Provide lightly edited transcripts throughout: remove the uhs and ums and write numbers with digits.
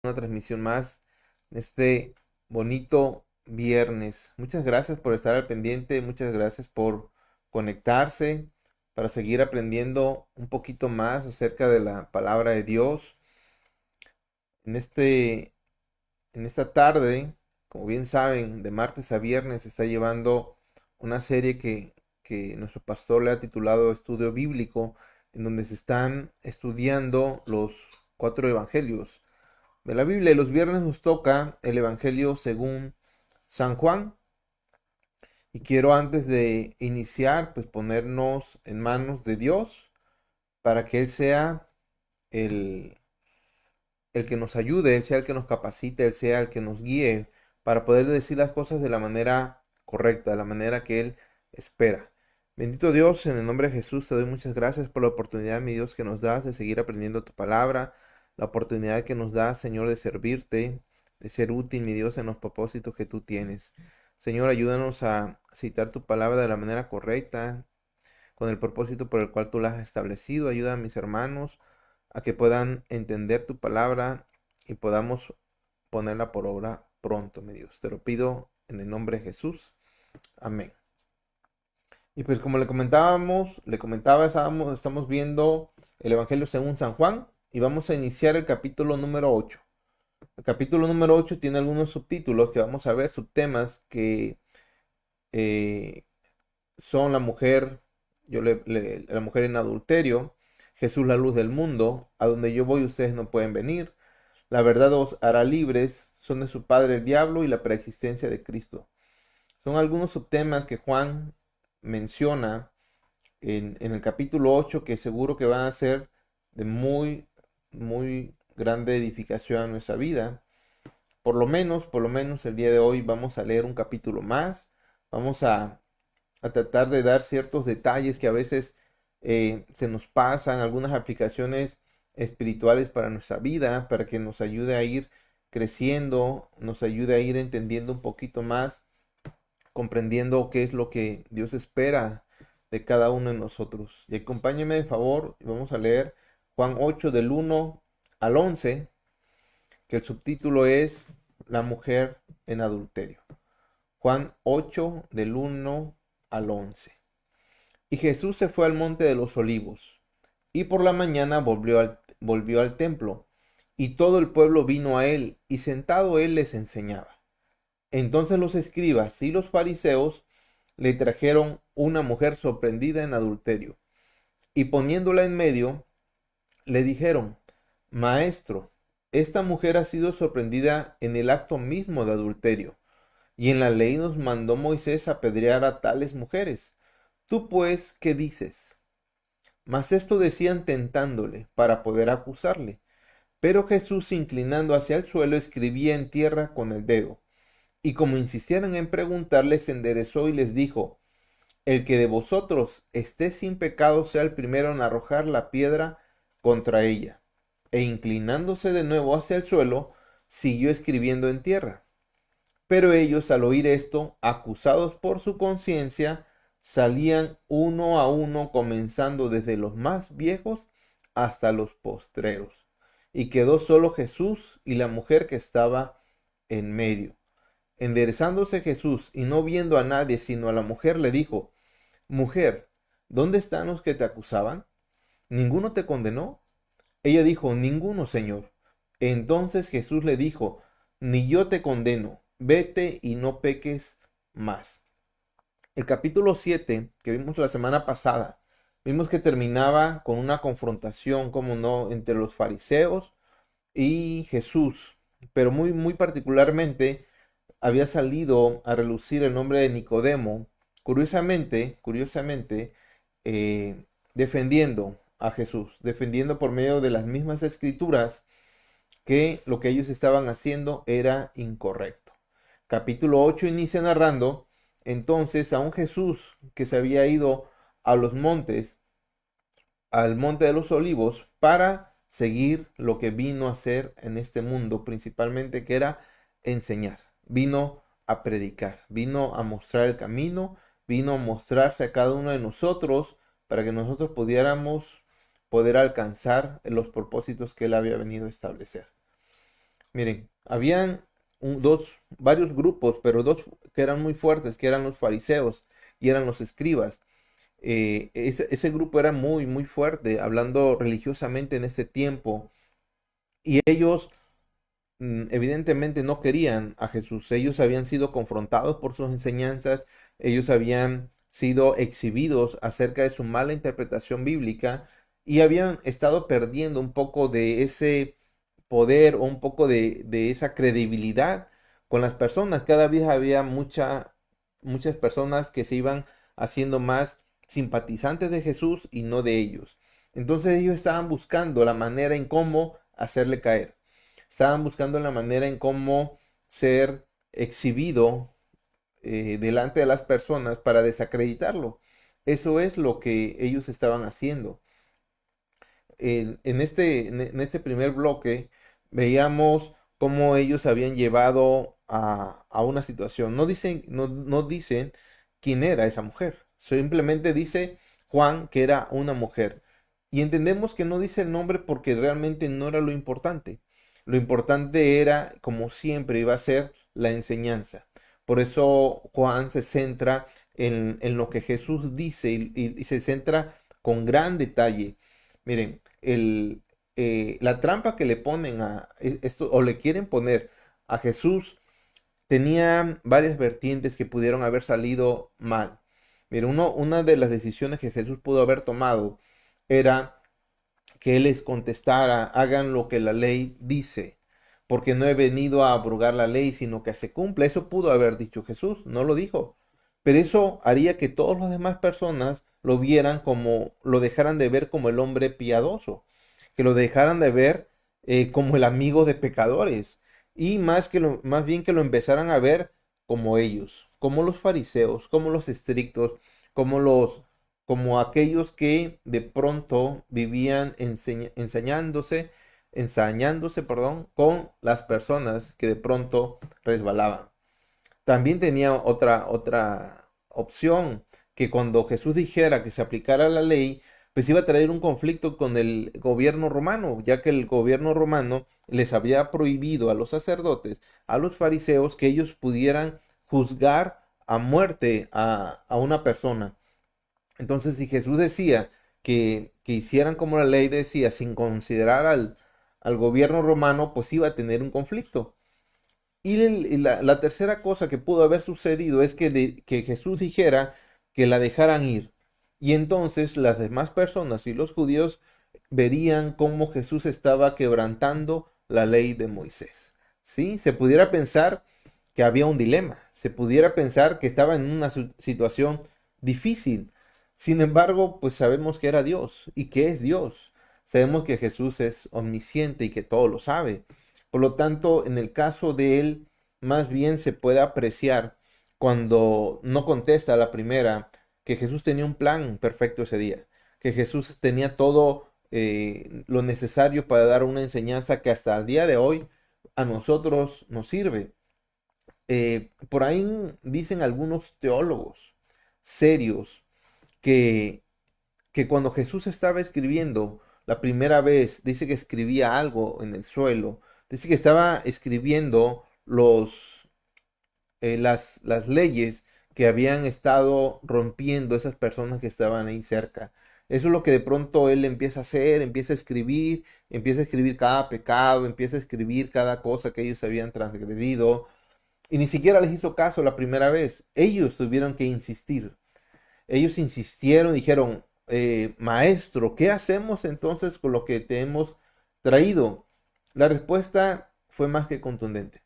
Una transmisión más de este bonito viernes. Muchas gracias por estar al pendiente, muchas gracias por conectarse para seguir aprendiendo un poquito más acerca de la palabra de Dios. En en esta tarde, como bien saben, de martes a viernes se está llevando una serie que nuestro pastor le ha titulado Estudio Bíblico, en donde se están estudiando los cuatro evangelios de la Biblia. Los viernes nos toca el Evangelio según San Juan. Y quiero antes de iniciar, pues ponernos en manos de Dios para que Él sea el, el que nos ayude, Él sea el que nos capacite, Él sea el que nos guíe para poder decir las cosas de la manera correcta, de la manera que Él espera. Bendito Dios, en el nombre de Jesús te doy muchas gracias por la oportunidad, mi Dios, que nos das de seguir aprendiendo tu palabra, la oportunidad que nos das, Señor, de servirte, de ser útil, mi Dios, en los propósitos que tú tienes. Señor, ayúdanos a citar tu palabra de la manera correcta, con el propósito por el cual tú la has establecido. Ayuda a mis hermanos a que puedan entender tu palabra y podamos ponerla por obra pronto, mi Dios. Te lo pido en el nombre de Jesús. Amén. Y pues como le comentaba, estamos viendo el Evangelio según San Juan y vamos a iniciar el capítulo número 8. El capítulo número 8 tiene algunos subtítulos que vamos a ver, subtemas que eh, son la mujer, la mujer en adulterio, Jesús la luz del mundo, a donde yo voy ustedes no pueden venir, la verdad os hará libres, son de su padre el diablo y la preexistencia de Cristo. Son algunos subtemas que Juan menciona en el capítulo 8 que seguro que van a ser de muy grande edificación a nuestra vida. Por lo menos el día de hoy vamos a leer un capítulo más, vamos a tratar de dar ciertos detalles que a veces se nos pasan, algunas aplicaciones espirituales para nuestra vida, para que nos ayude a ir creciendo, nos ayude a ir entendiendo un poquito más, comprendiendo qué es lo que Dios espera de cada uno de nosotros. Y acompáñenme de favor, y vamos a leer Juan 8 del 1 al 11, que el subtítulo es La mujer en adulterio. Juan 8 del 1 al 11. Y Jesús se fue al monte de los olivos, y por la mañana volvió al templo, y todo el pueblo vino a él, y sentado él les enseñaba. Entonces los escribas y los fariseos le trajeron una mujer sorprendida en adulterio, y poniéndola en medio, le dijeron, Maestro, esta mujer ha sido sorprendida en el acto mismo de adulterio, y en la ley nos mandó Moisés apedrear a tales mujeres. Tú pues, ¿qué dices? Mas esto decían tentándole, para poder acusarle. Pero Jesús, inclinando hacia el suelo, escribía en tierra con el dedo. Y como insistieran en preguntarle, se enderezó y les dijo, El que de vosotros esté sin pecado sea el primero en arrojar la piedra contra ella. E inclinándose de nuevo hacia el suelo, siguió escribiendo en tierra. Pero ellos, al oír esto, acusados por su conciencia, salían uno a uno, comenzando desde los más viejos hasta los postreros. Y quedó solo Jesús y la mujer que estaba en medio. Enderezándose Jesús y no viendo a nadie sino a la mujer, le dijo, Mujer, ¿dónde están los que te acusaban? ¿Ninguno te condenó? Ella dijo, Ninguno, Señor. Entonces Jesús le dijo, Ni yo te condeno, vete y no peques más. El capítulo 7 que vimos la semana pasada, vimos que terminaba con una confrontación, como no, entre los fariseos y Jesús, pero muy particularmente había salido a relucir el nombre de Nicodemo, curiosamente, defendiendo a Jesús, defendiendo por medio de las mismas escrituras que lo que ellos estaban haciendo era incorrecto. Capítulo 8 inicia narrando entonces a un Jesús que se había ido a los montes, al monte de los olivos, para seguir lo que vino a hacer en este mundo, principalmente que era enseñar. Vino a predicar, vino a mostrar el camino, vino a mostrarse a cada uno de nosotros para que nosotros pudiéramos poder alcanzar los propósitos que él había venido a establecer. Miren, habían varios grupos, pero dos que eran muy fuertes, que eran los fariseos y eran los escribas. Ese grupo era muy, muy fuerte, hablando religiosamente en ese tiempo. Y ellos evidentemente no querían a Jesús. Ellos habían sido confrontados por sus enseñanzas, ellos habían sido exhibidos acerca de su mala interpretación bíblica y habían estado perdiendo un poco de ese poder o un poco de esa credibilidad con las personas. Cada vez había muchas personas que se iban haciendo más simpatizantes de Jesús y no de ellos. Entonces ellos estaban buscando la manera en cómo hacerle caer. Estaban buscando la manera en cómo ser exhibido delante de las personas para desacreditarlo. Eso es lo que ellos estaban haciendo. En este primer bloque veíamos cómo ellos habían llevado a una situación. No dicen quién era esa mujer. Simplemente dice Juan que era una mujer. Y entendemos que no dice el nombre porque realmente no era lo importante. Lo importante era, como siempre, iba a ser la enseñanza. Por eso Juan se centra en lo que Jesús dice y se centra con gran detalle. Miren, la trampa que le ponen a esto, o le quieren poner a Jesús, tenía varias vertientes que pudieron haber salido mal. Miren, una de las decisiones que Jesús pudo haber tomado era que Él les contestara, hagan lo que la ley dice, porque no he venido a abrogar la ley, sino que se cumpla. Eso pudo haber dicho Jesús, no lo dijo. Pero eso haría que todas las demás personas lo vieran como, lo dejaran de ver como el hombre piadoso, que lo dejaran de ver como el amigo de pecadores, y más bien que lo empezaran a ver como ellos, como los fariseos, como los estrictos, como como aquellos que de pronto vivían ensañándose, perdón, con las personas que de pronto resbalaban. También tenía otra opción, que cuando Jesús dijera que se aplicara la ley, pues iba a traer un conflicto con el gobierno romano, ya que el gobierno romano les había prohibido a los sacerdotes, a los fariseos, que ellos pudieran juzgar a muerte a una persona. Entonces, si Jesús decía que hicieran como la ley decía, sin considerar al gobierno romano, pues iba a tener un conflicto. Y la tercera cosa que pudo haber sucedido es que Jesús dijera que la dejaran ir. Y entonces las demás personas y los judíos verían cómo Jesús estaba quebrantando la ley de Moisés. ¿Sí? Se pudiera pensar que había un dilema, se pudiera pensar que estaba en una situación difícil. Sin embargo, pues sabemos que era Dios y que es Dios. Sabemos que Jesús es omnisciente y que todo lo sabe. Por lo tanto, en el caso de él, más bien se puede apreciar cuando no contesta a la primera, que Jesús tenía un plan perfecto ese día, que Jesús tenía todo lo necesario para dar una enseñanza que hasta el día de hoy a nosotros nos sirve. Por ahí dicen algunos teólogos serios que, que cuando Jesús estaba escribiendo la primera vez, dice que escribía algo en el suelo, dice que estaba escribiendo las leyes que habían estado rompiendo esas personas que estaban ahí cerca. Eso es lo que de pronto él empieza a hacer, empieza a escribir cada pecado, empieza a escribir cada cosa que ellos habían transgredido. Y ni siquiera les hizo caso la primera vez. Ellos tuvieron que insistir. Ellos insistieron, dijeron, maestro, ¿qué hacemos entonces con lo que te hemos traído? La respuesta fue más que contundente.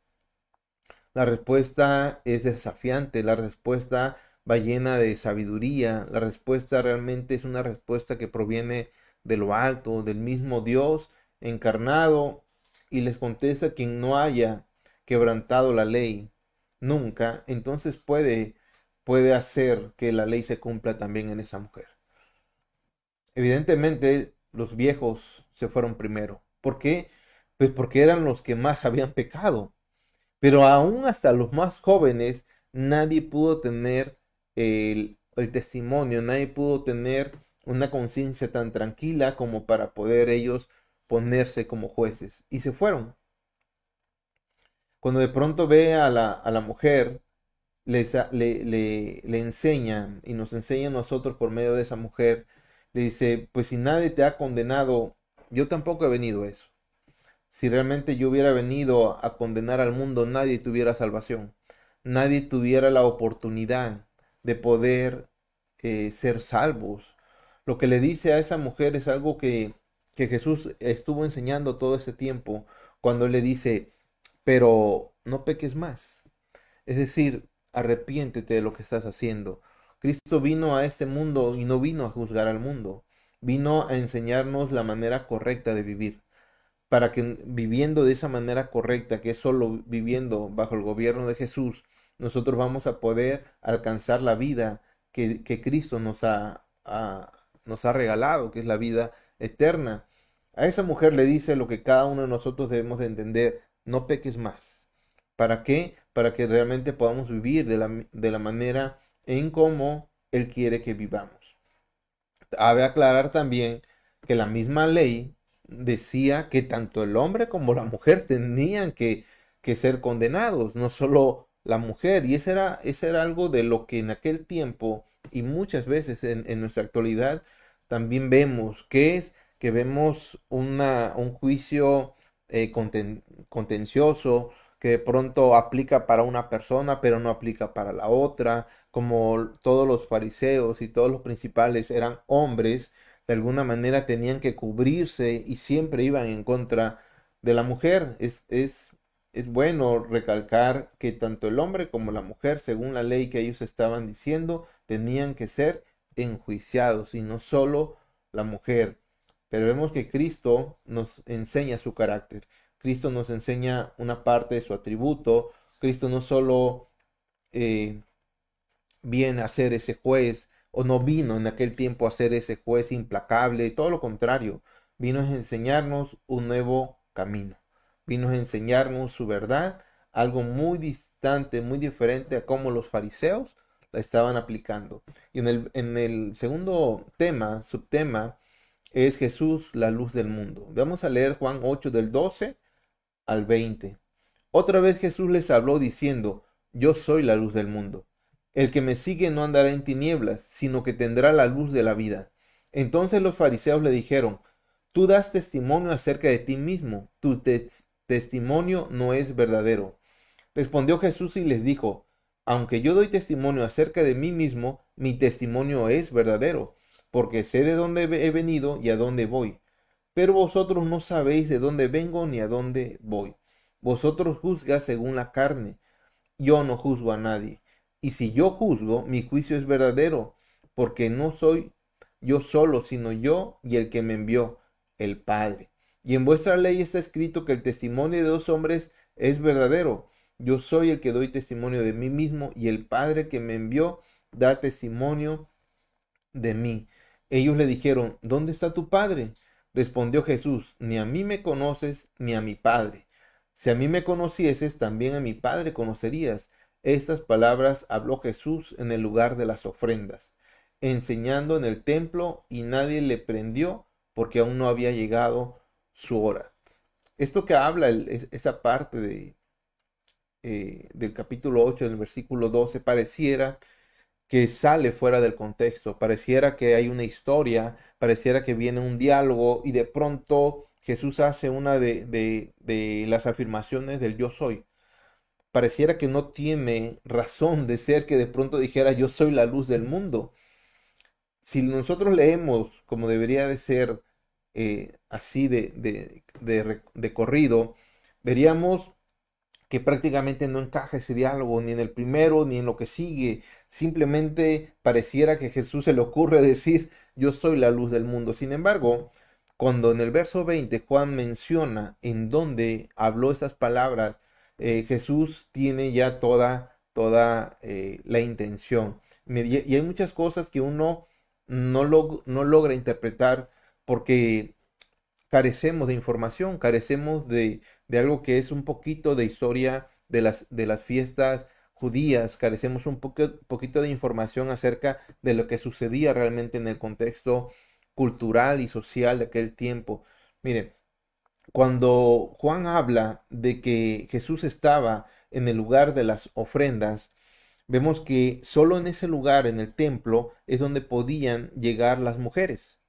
La respuesta es desafiante, la respuesta va llena de sabiduría, la respuesta realmente es una respuesta que proviene de lo alto, del mismo Dios encarnado, y les contesta: quien no haya quebrantado la ley nunca, entonces puede hacer que la ley se cumpla también en esa mujer. Evidentemente, los viejos se fueron primero. ¿Por qué? Pues porque eran los que más habían pecado. Pero aún hasta los más jóvenes, nadie pudo tener el testimonio, nadie pudo tener una conciencia tan tranquila como para poder ellos ponerse como jueces. Y se fueron. Cuando de pronto ve a la mujer, le enseña y nos enseña a nosotros por medio de esa mujer, le dice, pues si nadie te ha condenado, yo tampoco he venido a eso. Si realmente yo hubiera venido a condenar al mundo, nadie tuviera salvación. Nadie tuviera la oportunidad de poder ser salvos. Lo que le dice a esa mujer es algo que Jesús estuvo enseñando todo ese tiempo cuando le dice, pero no peques más. Es decir, arrepiéntete de lo que estás haciendo. Cristo vino a este mundo y no vino a juzgar al mundo. Vino a enseñarnos la manera correcta de vivir para que viviendo de esa manera correcta, que es solo viviendo bajo el gobierno de Jesús, nosotros vamos a poder alcanzar la vida que Cristo nos ha regalado, que es la vida eterna. A esa mujer le dice lo que cada uno de nosotros debemos de entender, no peques más. ¿Para qué? Para que realmente podamos vivir de la manera en cómo Él quiere que vivamos. Cabe aclarar también que la misma ley decía que tanto el hombre como la mujer tenían que ser condenados, no solo la mujer. Y ese era algo de lo que en aquel tiempo y muchas veces en nuestra actualidad también vemos, que es que vemos un juicio contencioso que de pronto aplica para una persona, pero no aplica para la otra, como todos los fariseos y todos los principales eran hombres, de alguna manera tenían que cubrirse y siempre iban en contra de la mujer. Es bueno recalcar que tanto el hombre como la mujer, según la ley que ellos estaban diciendo, tenían que ser enjuiciados y no solo la mujer. Pero vemos que Cristo nos enseña su carácter. Cristo nos enseña una parte de su atributo. Cristo no solo eh, viene a ser ese juez, o no vino en aquel tiempo a ser ese juez implacable, todo lo contrario, vino a enseñarnos un nuevo camino, vino a enseñarnos su verdad, algo muy distante, muy diferente a cómo los fariseos la estaban aplicando. Y en el segundo tema, subtema, es Jesús, la luz del mundo. Vamos a leer Juan 8 del 12 al 20. Otra vez Jesús les habló diciendo, yo soy la luz del mundo. El que me sigue no andará en tinieblas, sino que tendrá la luz de la vida. Entonces los fariseos le dijeron, tú das testimonio acerca de ti mismo, tu testimonio no es verdadero. Respondió Jesús y les dijo, aunque yo doy testimonio acerca de mí mismo, mi testimonio es verdadero, porque sé de dónde he venido y a dónde voy. Pero vosotros no sabéis de dónde vengo ni a dónde voy. Vosotros juzgas según la carne, yo no juzgo a nadie. Y si yo juzgo, mi juicio es verdadero, porque no soy yo solo, sino yo y el que me envió, el Padre. Y en vuestra ley está escrito que el testimonio de dos hombres es verdadero. Yo soy el que doy testimonio de mí mismo, y el Padre que me envió da testimonio de mí. Ellos le dijeron, ¿dónde está tu Padre? Respondió Jesús, ni a mí me conoces, ni a mi Padre. Si a mí me conocieses, también a mi Padre conocerías. Estas palabras habló Jesús en el lugar de las ofrendas, enseñando en el templo, y nadie le prendió porque aún no había llegado su hora. Esto que habla esa parte del capítulo 8 del versículo 12 pareciera que sale fuera del contexto, pareciera que hay una historia, pareciera que viene un diálogo y de pronto Jesús hace una de las afirmaciones del yo soy. Pareciera que no tiene razón de ser que de pronto dijera yo soy la luz del mundo. Si nosotros leemos como debería de ser, así de corrido, veríamos que prácticamente no encaja ese diálogo ni en el primero ni en lo que sigue. Simplemente pareciera que a Jesús se le ocurre decir, yo soy la luz del mundo. Sin embargo, cuando en el verso 20 Juan menciona en dónde habló estas palabras, Jesús tiene ya toda la intención. Y hay muchas cosas que uno no logra interpretar porque carecemos de información, carecemos de algo que es un poquito de historia de las fiestas judías, carecemos un poquito de información acerca de lo que sucedía realmente en el contexto cultural y social de aquel tiempo. Mire, Cuando Juan habla de que Jesús estaba en el lugar de las ofrendas, vemos que solo en ese lugar, en el templo, es donde podían llegar las mujeres.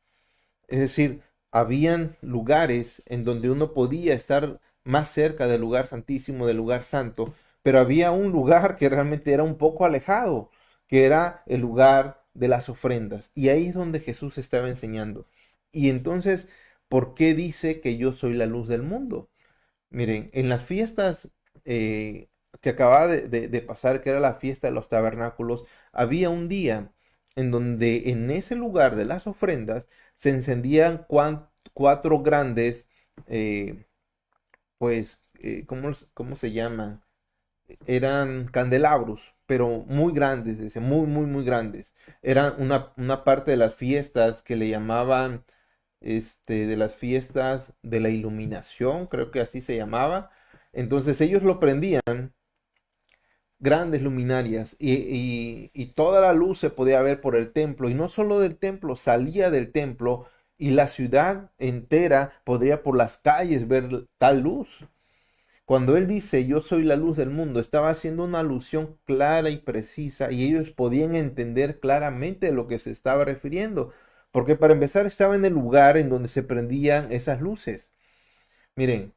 Es decir, habían lugares en donde uno podía estar más cerca del lugar santísimo, del lugar santo, pero había un lugar que realmente era un poco alejado, que era el lugar de las ofrendas. Y ahí es donde Jesús estaba enseñando. Y entonces, ¿por qué dice que yo soy la luz del mundo? Miren, en las fiestas que acababa de pasar, que era la fiesta de los tabernáculos, había un día en donde en ese lugar de las ofrendas se encendían cuatro grandes, eh, ¿cómo se llaman? Eran candelabros, pero muy grandes, dice, muy, muy, muy grandes. Eran una parte de las fiestas que le llamaban, de las fiestas de la iluminación, creo que así se llamaba. Entonces ellos lo prendían, grandes luminarias, y toda la luz se podía ver por el templo, y no solo del templo, salía del templo, y la ciudad entera podría por las calles ver tal luz. Cuando él dice yo soy la luz del mundo, estaba haciendo una alusión clara y precisa y ellos podían entender claramente de lo que se estaba refiriendo. Porque para empezar estaba en el lugar en donde se prendían esas luces. Miren,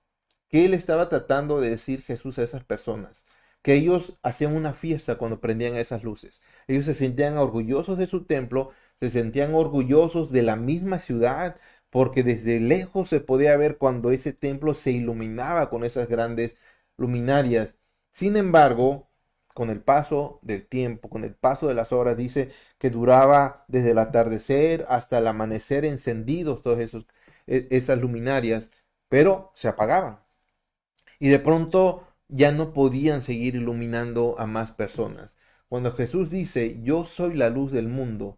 ¿qué le estaba tratando de decir Jesús a esas personas? Que ellos hacían una fiesta cuando prendían esas luces. Ellos se sentían orgullosos de su templo, se sentían orgullosos de la misma ciudad, porque desde lejos se podía ver cuando ese templo se iluminaba con esas grandes luminarias. Sin embargo, con el paso del tiempo, con el paso de las horas, dice que duraba desde el atardecer hasta el amanecer encendidos todas esas luminarias, pero se apagaban. Y de pronto ya no podían seguir iluminando a más personas. Cuando Jesús dice, yo soy la luz del mundo,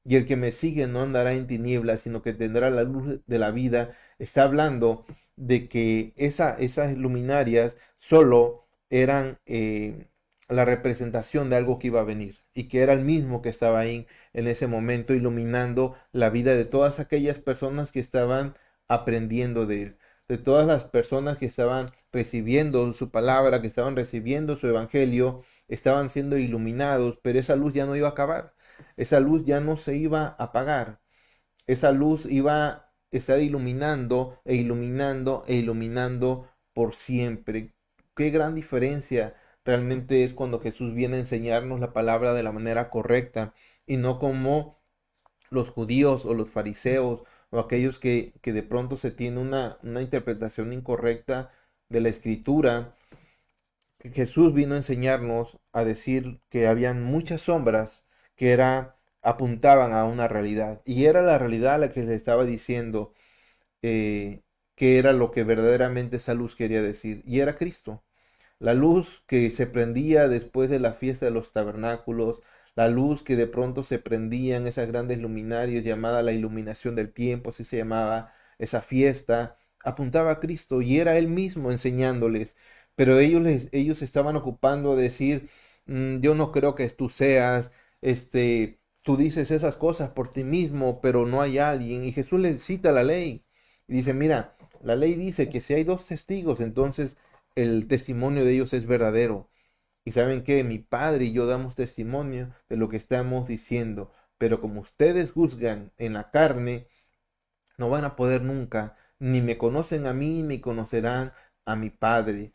y el que me sigue no andará en tinieblas, sino que tendrá la luz de la vida, está hablando de que esas luminarias solo eran la representación de algo que iba a venir, y que era el mismo que estaba ahí en ese momento iluminando la vida de todas aquellas personas que estaban aprendiendo de él, de todas las personas que estaban recibiendo su palabra, que estaban recibiendo su evangelio, estaban siendo iluminados, pero esa luz ya no iba a acabar, esa luz ya no se iba a apagar, esa luz iba a estar iluminando e iluminando e iluminando por siempre. Qué gran diferencia realmente es cuando Jesús viene a enseñarnos la palabra de la manera correcta y no como los judíos o los fariseos o aquellos que de pronto se tiene una interpretación incorrecta de la escritura. Que Jesús vino a enseñarnos a decir que habían muchas sombras que apuntaban a una realidad. Y era la realidad la que le estaba diciendo que era lo que verdaderamente esa luz quería decir. Y era Cristo. La luz que se prendía después de la fiesta de los tabernáculos, la luz que de pronto se prendía en esas grandes luminarias llamada la iluminación del tiempo, así se llamaba esa fiesta, apuntaba a Cristo y era Él mismo enseñándoles. Pero ellos estaban ocupando de decir, yo no creo que tú seas, tú dices esas cosas por ti mismo, pero no hay alguien. Y Jesús les cita la ley y dice, mira, la ley dice que si hay dos testigos, entonces el testimonio de ellos es verdadero. Y saben que mi padre y yo damos testimonio de lo que estamos diciendo. Pero como ustedes juzgan en la carne, no van a poder nunca, ni me conocen a mí, ni conocerán a mi padre.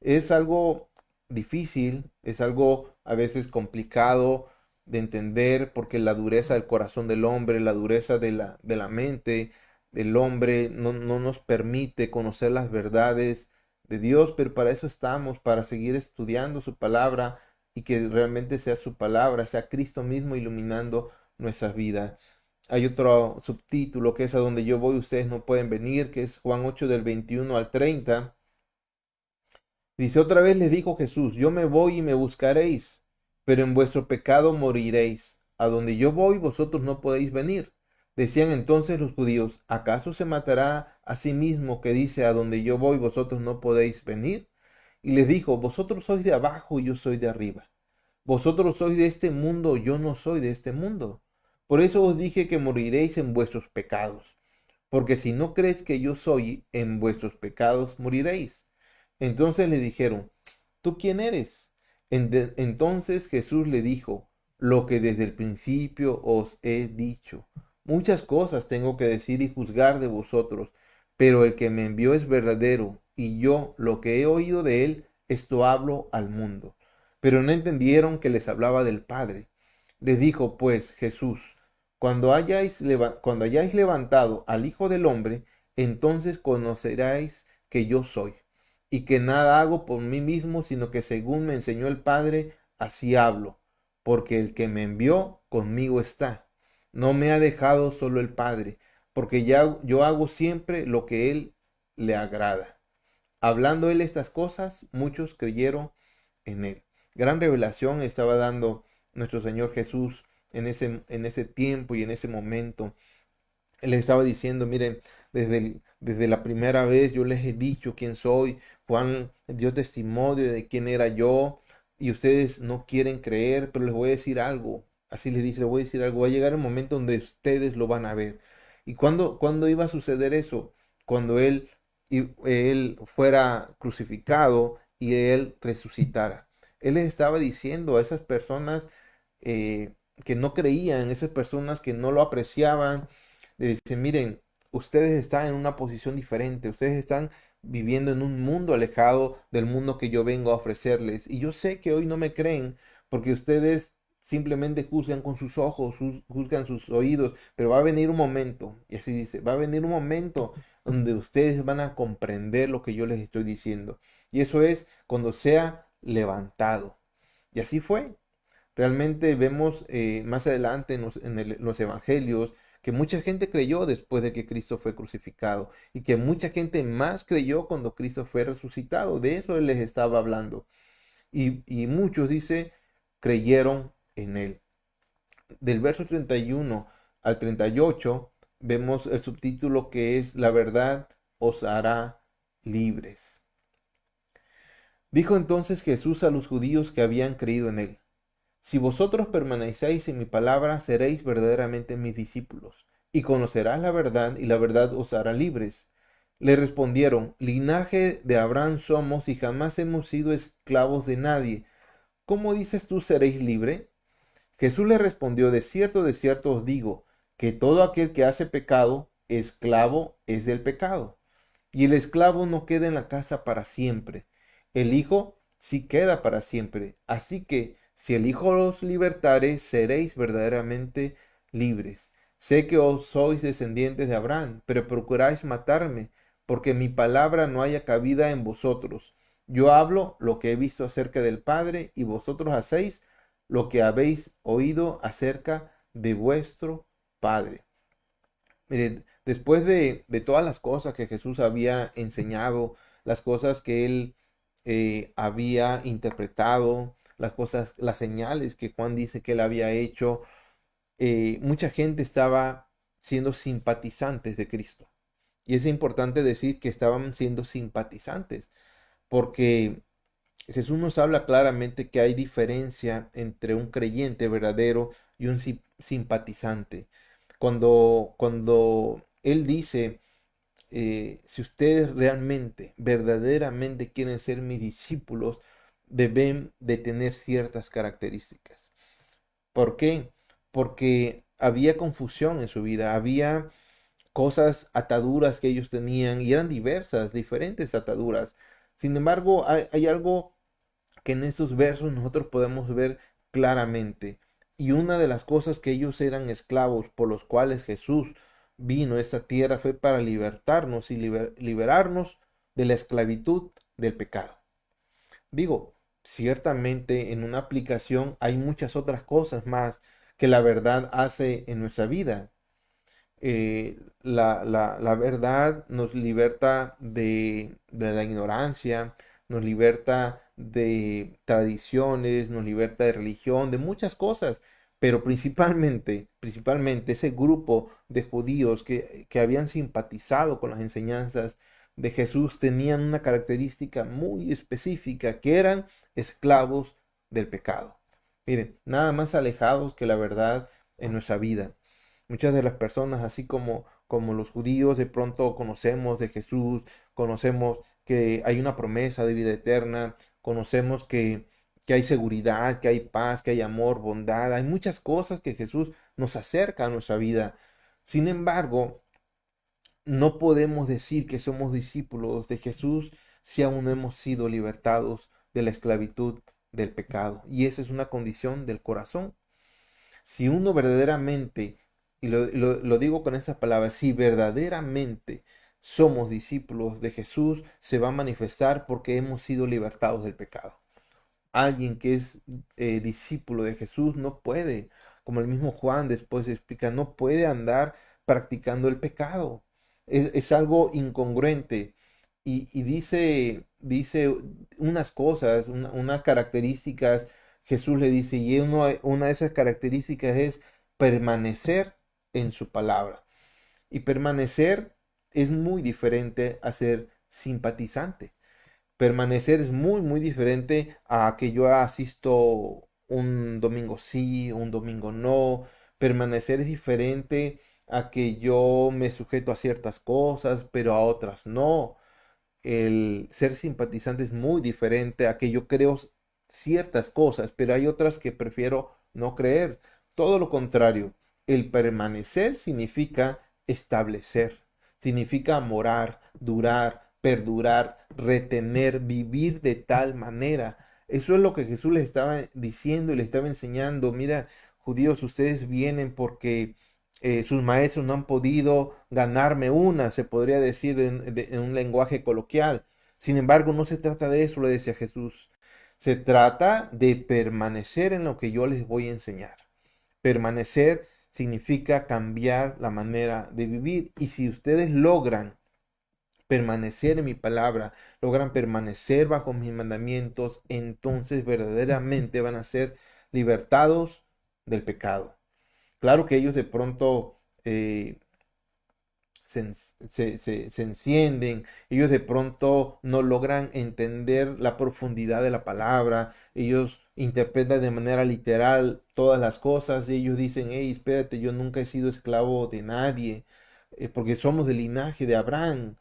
Es algo difícil, es algo a veces complicado de entender porque la dureza del corazón del hombre, la dureza de la mente del hombre no nos permite conocer las verdades de Dios, pero para eso estamos, para seguir estudiando su palabra y que realmente sea su palabra, sea Cristo mismo iluminando nuestras vidas. Hay otro subtítulo que es a donde yo voy, ustedes no pueden venir, que es Juan 8 del 21 al 30. Dice, otra vez les dijo Jesús, yo me voy y me buscaréis, pero en vuestro pecado moriréis. A donde yo voy, vosotros no podéis venir. Decían entonces los judíos, ¿acaso se matará a sí mismo que dice, a donde yo voy, vosotros no podéis venir? Y les dijo, vosotros sois de abajo y yo soy de arriba. Vosotros sois de este mundo, yo no soy de este mundo. Por eso os dije que moriréis en vuestros pecados. porque si no crees que yo soy, en vuestros pecados moriréis. Entonces le dijeron, ¿tú quién eres? Entonces Jesús le dijo, lo que desde el principio os he dicho. Muchas cosas tengo que decir y juzgar de vosotros, pero el que me envió es verdadero, y yo lo que he oído de él, esto hablo al mundo. Pero no entendieron que les hablaba del Padre. Les dijo pues Jesús, cuando hayáis levantado al Hijo del Hombre, entonces conoceráis que yo soy, y que nada hago por mí mismo, sino que según me enseñó el Padre, así hablo, porque el que me envió conmigo está. No me ha dejado solo el Padre, porque ya yo hago siempre lo que él le agrada. Hablando él estas cosas, muchos creyeron en él. Gran revelación estaba dando nuestro Señor Jesús en ese tiempo y en ese momento. Él les estaba diciendo, miren, desde la primera vez yo les he dicho quién soy. Juan dio testimonio de quién era yo y ustedes no quieren creer, pero les voy a decir algo. Así les dice, les voy a decir algo. Va a llegar el momento donde ustedes lo van a ver. ¿Y cuándo iba a suceder eso? Cuando él fuera crucificado y él resucitara. Él les estaba diciendo a esas personas que no creían, esas personas que no lo apreciaban, le dice, miren, ustedes están en una posición diferente, ustedes están viviendo en un mundo alejado del mundo que yo vengo a ofrecerles. Y yo sé que hoy no me creen porque ustedes simplemente juzgan con sus ojos, juzgan sus oídos, pero va a venir un momento, y así dice, va a venir un momento donde ustedes van a comprender lo que yo les estoy diciendo. Y eso es cuando sea levantado. Y así fue. Realmente vemos más adelante en los evangelios que mucha gente creyó después de que Cristo fue crucificado y que mucha gente más creyó cuando Cristo fue resucitado. De eso él les estaba hablando. Y muchos, dice, creyeron en él. Del verso 31 al 38 vemos el subtítulo que es La verdad os hará libres. Dijo entonces Jesús a los judíos que habían creído en él. Si vosotros permanecéis en mi palabra, seréis verdaderamente mis discípulos, y conocerás la verdad, y la verdad os hará libres. Le respondieron, linaje de Abraham somos, y jamás hemos sido esclavos de nadie. ¿Cómo dices tú seréis libre? Jesús le respondió, de cierto os digo, que todo aquel que hace pecado, esclavo es del pecado. Y el esclavo no queda en la casa para siempre. El Hijo sí queda para siempre. Así que si el Hijo os libertare, seréis verdaderamente libres. Sé que os sois descendientes de Abraham, pero procuráis matarme, porque mi palabra no haya cabida en vosotros. Yo hablo lo que he visto acerca del Padre, y vosotros hacéis lo que habéis oído acerca de vuestro Padre. Miren, después de todas las cosas que Jesús había enseñado, las cosas que él había interpretado, las cosas, las señales que Juan dice que él había hecho, mucha gente estaba siendo simpatizantes de Cristo. Y es importante decir que estaban siendo simpatizantes, porque Jesús nos habla claramente que hay diferencia entre un creyente verdadero y un simpatizante. Cuando Él dice, si ustedes realmente, verdaderamente quieren ser mis discípulos, deben de tener ciertas características. ¿Por qué? Porque había confusión en su vida, había cosas, ataduras que ellos tenían y eran diversas, diferentes ataduras. Sin embargo, hay algo que en estos versos nosotros podemos ver claramente. Y una de las cosas que ellos eran esclavos por los cuales Jesús vino a esta tierra fue para libertarnos y liberarnos de la esclavitud del pecado. Digo, ciertamente en una aplicación hay muchas otras cosas más que la verdad hace en nuestra vida. La verdad nos liberta de la ignorancia, nos liberta de tradiciones, nos liberta de religión, de muchas cosas, pero principalmente ese grupo de judíos que habían simpatizado con las enseñanzas de Jesús tenían una característica muy específica, que eran esclavos del pecado. Miren, nada más alejados que la verdad en nuestra vida. Muchas de las personas, así como los judíos de pronto conocemos de Jesús, conocemos que hay una promesa de vida eterna, conocemos que hay seguridad, que hay paz, que hay amor, bondad, hay muchas cosas que Jesús nos acerca a nuestra vida. Sin embargo, no podemos decir que somos discípulos de Jesús si aún no hemos sido libertados de la esclavitud del pecado. Y esa es una condición del corazón. Si uno verdaderamente, y lo digo con esas palabras, si verdaderamente somos discípulos de Jesús, se va a manifestar porque hemos sido libertados del pecado. Alguien que es discípulo de Jesús no puede, como el mismo Juan después explica, no puede andar practicando el pecado. Es algo incongruente. Y dice unas cosas, unas características, Jesús le dice, y una de esas características es permanecer en su palabra. Y permanecer es muy diferente a ser simpatizante. Permanecer es muy, muy diferente a que yo asisto un domingo sí, un domingo no. Permanecer es diferente a que yo me sujeto a ciertas cosas, pero a otras no. El ser simpatizante es muy diferente a que yo creo ciertas cosas, pero hay otras que prefiero no creer. Todo lo contrario, el permanecer significa establecer, significa morar, durar, perdurar, retener, vivir de tal manera. Eso es lo que Jesús les estaba diciendo y les estaba enseñando. Mira, judíos, ustedes vienen porque sus maestros no han podido ganarme una, se podría decir en un lenguaje coloquial. Sin embargo, no se trata de eso, le decía Jesús. Se trata de permanecer en lo que yo les voy a enseñar. Permanecer significa cambiar la manera de vivir. Y si ustedes logran permanecer en mi palabra, logran permanecer bajo mis mandamientos, entonces verdaderamente van a ser libertados del pecado. Claro que ellos de pronto se encienden, ellos de pronto no logran entender la profundidad de la palabra, ellos interpretan de manera literal todas las cosas, y ellos dicen, hey, espérate, yo nunca he sido esclavo de nadie, porque somos del linaje de Abraham.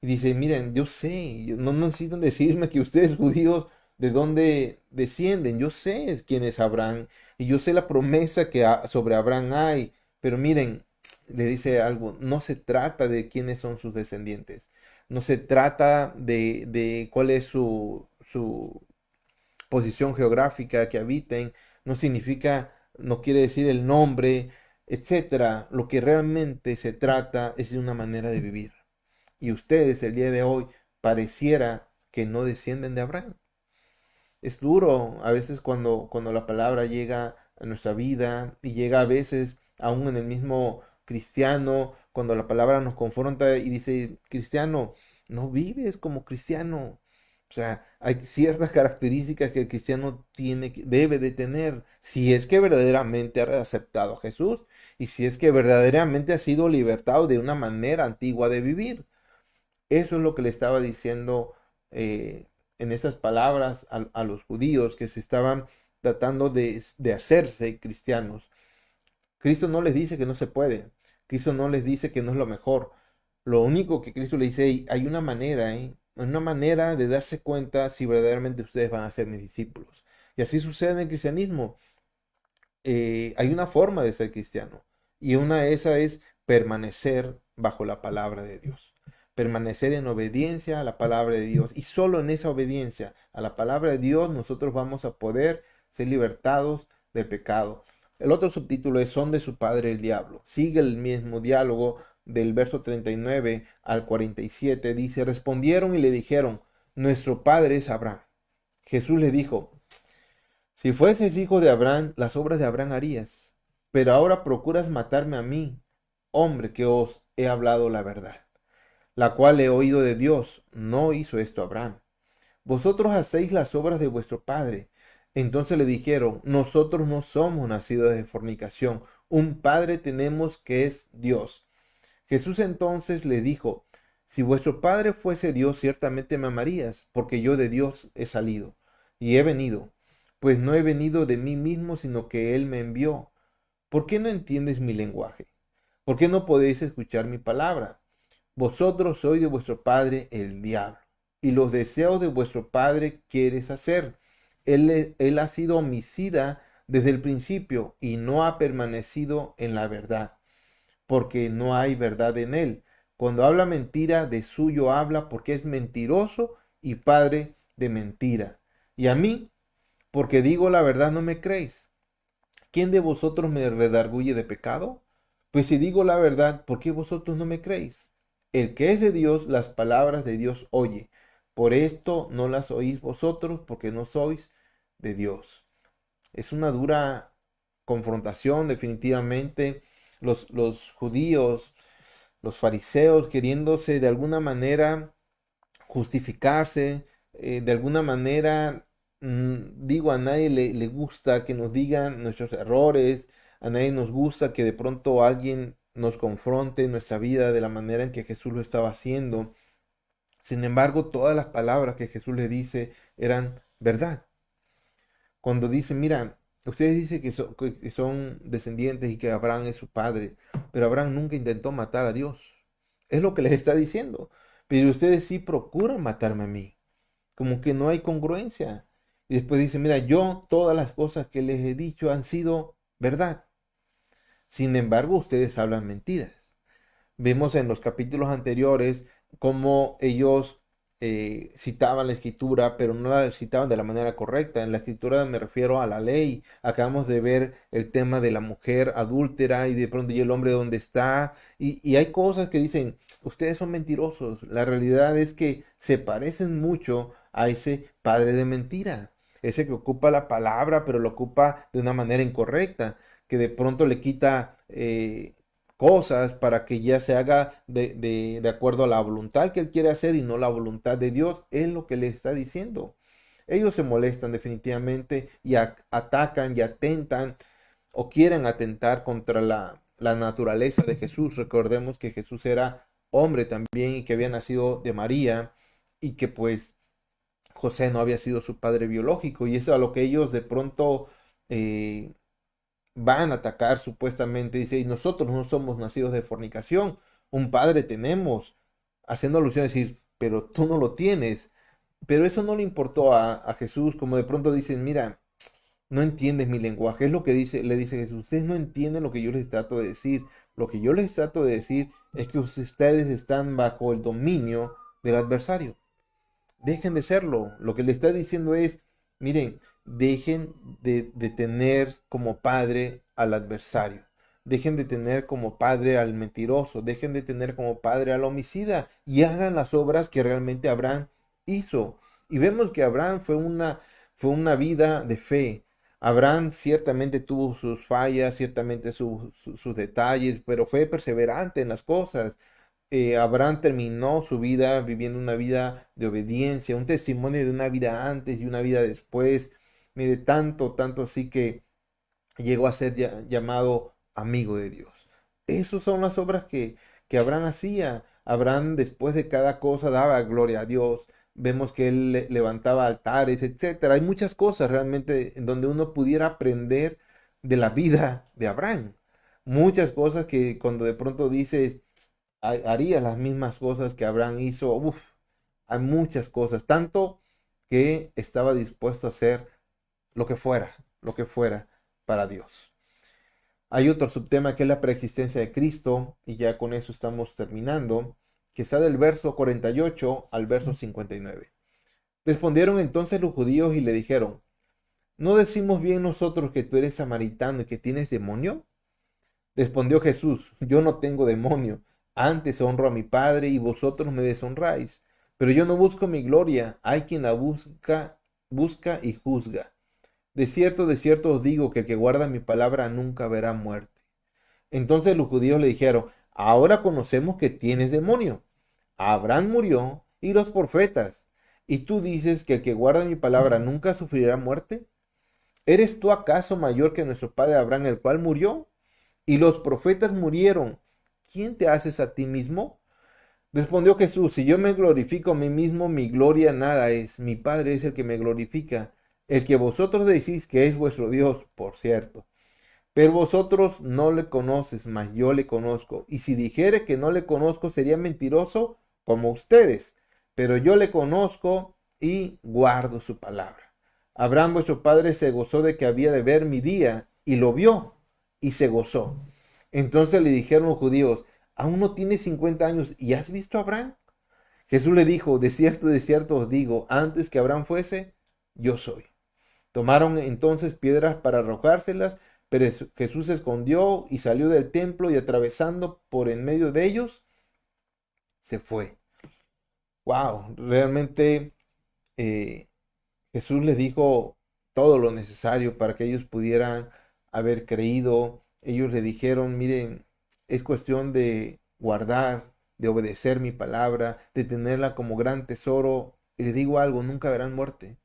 Y dice, miren, yo sé, no necesitan decirme que ustedes judíos de dónde descienden, yo sé quién es Abraham y yo sé la promesa que sobre Abraham hay, pero miren, le dice algo, no se trata de quiénes son sus descendientes, no se trata de cuál es su posición geográfica que habiten, no significa, no quiere decir el nombre, etcétera. Lo que realmente se trata es de una manera de vivir. Y ustedes el día de hoy pareciera que no descienden de Abraham. Es duro a veces cuando la palabra llega a nuestra vida y llega a veces aún en el mismo cristiano, cuando la palabra nos confronta y dice, cristiano, no vives como cristiano. O sea, hay ciertas características que el cristiano debe de tener si es que verdaderamente ha aceptado a Jesús y si es que verdaderamente ha sido libertado de una manera antigua de vivir. Eso es lo que le estaba diciendo en esas palabras a los judíos que se estaban tratando de hacerse cristianos. Cristo no les dice que no se puede. Cristo no les dice que no es lo mejor. Lo único que Cristo le dice, hay una manera de darse cuenta si verdaderamente ustedes van a ser mis discípulos. Y así sucede en el cristianismo. Hay una forma de ser cristiano. Y una de esas es permanecer bajo la palabra de Dios. Permanecer en obediencia a la palabra de Dios. Y solo en esa obediencia a la palabra de Dios nosotros vamos a poder ser libertados del pecado. El otro subtítulo es Son de su padre el diablo. Sigue el mismo diálogo del verso 39 al 47. Dice, respondieron y le dijeron, nuestro padre es Abraham. Jesús le dijo, si fueses hijo de Abraham, las obras de Abraham harías. Pero ahora procuras matarme a mí, hombre que os he hablado la verdad, la cual he oído de Dios. No hizo esto Abraham. Vosotros hacéis las obras de vuestro padre. Entonces le dijeron, nosotros no somos nacidos de fornicación. Un padre tenemos que es Dios. Jesús entonces le dijo, si vuestro padre fuese Dios, ciertamente me amarías, porque yo de Dios he salido y he venido, pues no he venido de mí mismo, sino que Él me envió. ¿Por qué no entiendes mi lenguaje? ¿Por qué no podéis escuchar mi palabra? Vosotros sois de vuestro padre el diablo, y los deseos de vuestro padre quieres hacer. Él ha sido homicida desde el principio y no ha permanecido en la verdad, porque no hay verdad en él. Cuando habla mentira, de suyo habla porque es mentiroso y padre de mentira. Y a mí, porque digo la verdad, no me creéis. ¿Quién de vosotros me redarguye de pecado? Pues si digo la verdad, ¿por qué vosotros no me creéis? El que es de Dios, las palabras de Dios oye. Por esto no las oís vosotros, porque no sois de Dios. Es una dura confrontación, definitivamente. Los judíos, los fariseos, queriéndose de alguna manera justificarse, de alguna manera, digo, a nadie le gusta que nos digan nuestros errores, a nadie nos gusta que de pronto alguien nos confronte en nuestra vida de la manera en que Jesús lo estaba haciendo. Sin embargo, todas las palabras que Jesús le dice eran verdad. Cuando dice, mira, ustedes dicen que son descendientes y que Abraham es su padre, pero Abraham nunca intentó matar a Dios. Es lo que les está diciendo. Pero ustedes sí procuran matarme a mí. Como que no hay congruencia. Y después dice, mira, yo todas las cosas que les he dicho han sido verdad. Sin embargo, ustedes hablan mentiras. Vemos en los capítulos anteriores cómo ellos citaban la escritura, pero no la citaban de la manera correcta. En la escritura me refiero a la ley. Acabamos de ver el tema de la mujer adúltera y de pronto y el hombre dónde está. Y hay cosas que dicen, ustedes son mentirosos. La realidad es que se parecen mucho a ese padre de mentira. Ese que ocupa la palabra, pero lo ocupa de una manera incorrecta, que de pronto le quita cosas para que ya se haga de acuerdo a la voluntad que él quiere hacer y no la voluntad de Dios. Es lo que le está diciendo. Ellos se molestan definitivamente y atacan y atentan o quieren atentar contra la naturaleza de Jesús. Recordemos que Jesús era hombre también y que había nacido de María y que pues José no había sido su padre biológico y eso a lo que ellos de pronto eh, van a atacar supuestamente, dice, y nosotros no somos nacidos de fornicación, un padre tenemos, haciendo alusión a decir, pero tú no lo tienes. Pero eso no le importó a Jesús, como de pronto dicen, mira, no entiendes mi lenguaje, es lo que dice, le dice Jesús, ustedes no entienden lo que yo les trato de decir, lo que yo les trato de decir es que ustedes están bajo el dominio del adversario. Dejen de serlo. Lo que le está diciendo es, miren, dejen de tener como padre al adversario. Dejen de tener como padre al mentiroso. Dejen de tener como padre al homicida. Y hagan las obras que realmente Abraham hizo. Y vemos que Abraham fue una vida de fe. Abraham ciertamente tuvo sus fallas, ciertamente sus detalles, pero fue perseverante en las cosas. Abraham terminó su vida viviendo una vida de obediencia, un testimonio de una vida antes y una vida después. Mire, tanto así que llegó a ser llamado amigo de Dios. Esas son las obras que Abraham hacía. Abraham después de cada cosa daba gloria a Dios. Vemos que él levantaba altares, etcétera. Hay muchas cosas realmente en donde uno pudiera aprender de la vida de Abraham. Muchas cosas que cuando de pronto dices, haría las mismas cosas que Abraham hizo. Uf, hay muchas cosas, tanto que estaba dispuesto a hacer lo que fuera para Dios. Hay otro subtema que es la preexistencia de Cristo, y ya con eso estamos terminando, que está del verso 48 al verso 59. Respondieron entonces los judíos y le dijeron, ¿no decimos bien nosotros que tú eres samaritano y que tienes demonio? Respondió Jesús, yo no tengo demonio, antes honro a mi Padre y vosotros me deshonráis. Pero yo no busco mi gloria, hay quien la busca y juzga. De cierto os digo que el que guarda mi palabra nunca verá muerte. Entonces los judíos le dijeron, ahora conocemos que tienes demonio. Abraham murió y los profetas. ¿Y tú dices que el que guarda mi palabra nunca sufrirá muerte? ¿Eres tú acaso mayor que nuestro padre Abraham, el cual murió? Y los profetas murieron. ¿Quién te haces a ti mismo? Respondió Jesús, si yo me glorifico a mí mismo, mi gloria nada es. Mi Padre es el que me glorifica, el que vosotros decís que es vuestro Dios, por cierto. Pero vosotros no le conoces, mas yo le conozco. Y si dijere que no le conozco, sería mentiroso como ustedes. Pero yo le conozco y guardo su palabra. Abraham vuestro padre se gozó de que había de ver mi día, y lo vio, y se gozó. Entonces le dijeron los judíos, aún no tienes 50 años, ¿y has visto a Abraham? Jesús le dijo, de cierto os digo, antes que Abraham fuese, yo soy. Tomaron entonces piedras para arrojárselas, pero Jesús se escondió y salió del templo y atravesando por en medio de ellos, se fue. Wow, realmente eh, Jesús les dijo todo lo necesario para que ellos pudieran haber creído. Ellos le dijeron, miren, es cuestión de guardar, de obedecer mi palabra, de tenerla como gran tesoro. Y les digo algo, nunca verán muerte.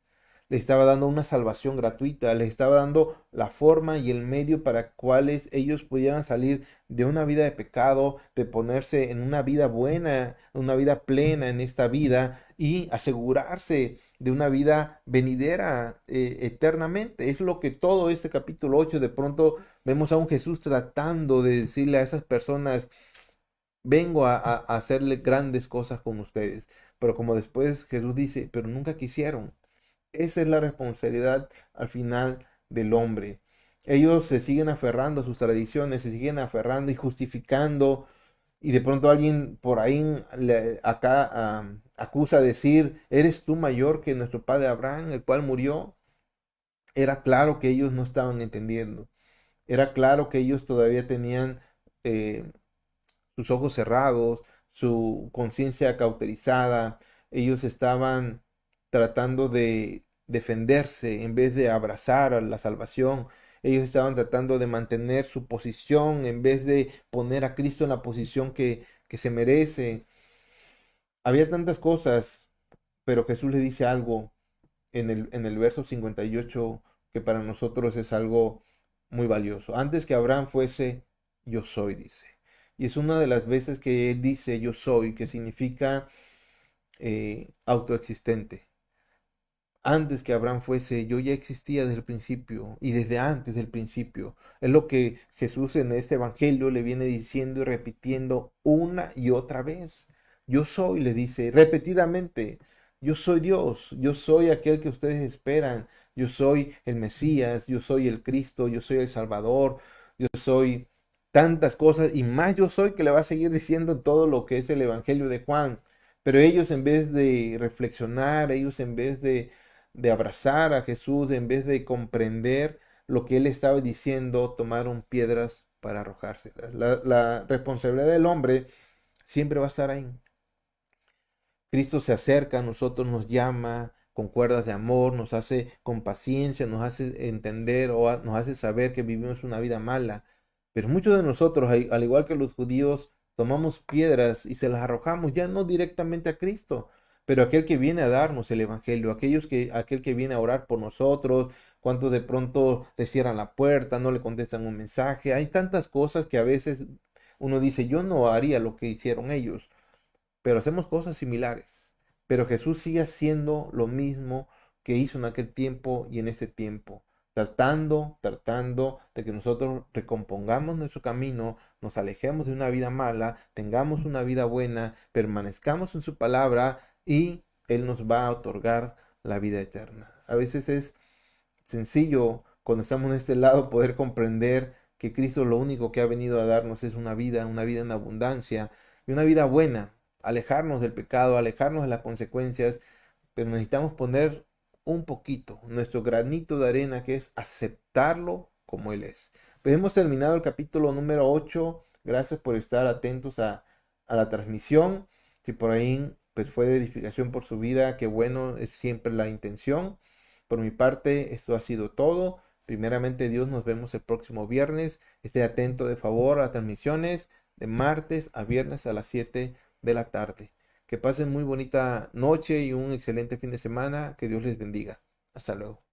Les estaba dando una salvación gratuita, les estaba dando la forma y el medio para cuales ellos pudieran salir de una vida de pecado, de ponerse en una vida buena, una vida plena en esta vida y asegurarse de una vida venidera eternamente. Es lo que todo este capítulo 8 de pronto vemos a un Jesús tratando de decirle a esas personas, vengo a hacerle grandes cosas con ustedes. Pero como después Jesús dice, pero nunca quisieron. Esa es la responsabilidad al final del hombre. Ellos se siguen aferrando a sus tradiciones, se siguen aferrando y justificando, y de pronto alguien por ahí acá acusa a decir, ¿eres tú mayor que nuestro padre Abraham, el cual murió? Era claro que ellos no estaban entendiendo. Era claro que ellos todavía tenían eh, sus ojos cerrados, su conciencia cauterizada. Ellos estaban tratando de defenderse en vez de abrazar a la salvación. Ellos estaban tratando de mantener su posición en vez de poner a Cristo en la posición que se merece. Había tantas cosas, pero Jesús le dice algo en el verso 58 que para nosotros es algo muy valioso. Antes que Abraham fuese, yo soy, dice. Y es una de las veces que él dice yo soy, que significa autoexistente. Antes que Abraham fuese, yo ya existía desde el principio y desde antes del principio. Es lo que Jesús en este evangelio le viene diciendo y repitiendo una y otra vez. Yo soy, le dice repetidamente, yo soy Dios, yo soy aquel que ustedes esperan, yo soy el Mesías, yo soy el Cristo, yo soy el Salvador, yo soy tantas cosas y más yo soy que le va a seguir diciendo todo lo que es el evangelio de Juan. Pero ellos en vez de reflexionar, ellos en vez de abrazar a Jesús, en vez de comprender lo que él estaba diciendo, tomaron piedras para arrojárselas. La responsabilidad del hombre siempre va a estar ahí. Cristo se acerca a nosotros, nos llama con cuerdas de amor, nos hace con paciencia, nos hace entender o nos hace saber que vivimos una vida mala. Pero muchos de nosotros, al igual que los judíos, tomamos piedras y se las arrojamos ya no directamente a Cristo, pero a aquel que viene a darnos el evangelio, aquel que viene a orar por nosotros, cuando de pronto le cierran la puerta, no le contestan un mensaje. Hay tantas cosas que a veces uno dice, yo no haría lo que hicieron ellos, pero hacemos cosas similares. Pero Jesús sigue haciendo lo mismo que hizo en aquel tiempo y en ese tiempo, tratando de que nosotros recompongamos nuestro camino, nos alejemos de una vida mala, tengamos una vida buena, permanezcamos en su palabra y Él nos va a otorgar la vida eterna. A veces es sencillo cuando estamos en este lado poder comprender que Cristo lo único que ha venido a darnos es una vida en abundancia y una vida buena, alejarnos del pecado, alejarnos de las consecuencias, pero necesitamos poner un poquito, nuestro granito de arena, que es aceptarlo como Él es. Pues hemos terminado el capítulo número 8. Gracias por estar atentos a la transmisión. Si por ahí pues fue de edificación por su vida, qué bueno, es siempre la intención. Por mi parte, esto ha sido todo. Primeramente, Dios, nos vemos el próximo viernes. Esté atento de favor a las transmisiones de martes a viernes a las 7 de la tarde. Que pasen muy bonita noche y un excelente fin de semana. Que Dios les bendiga. Hasta luego.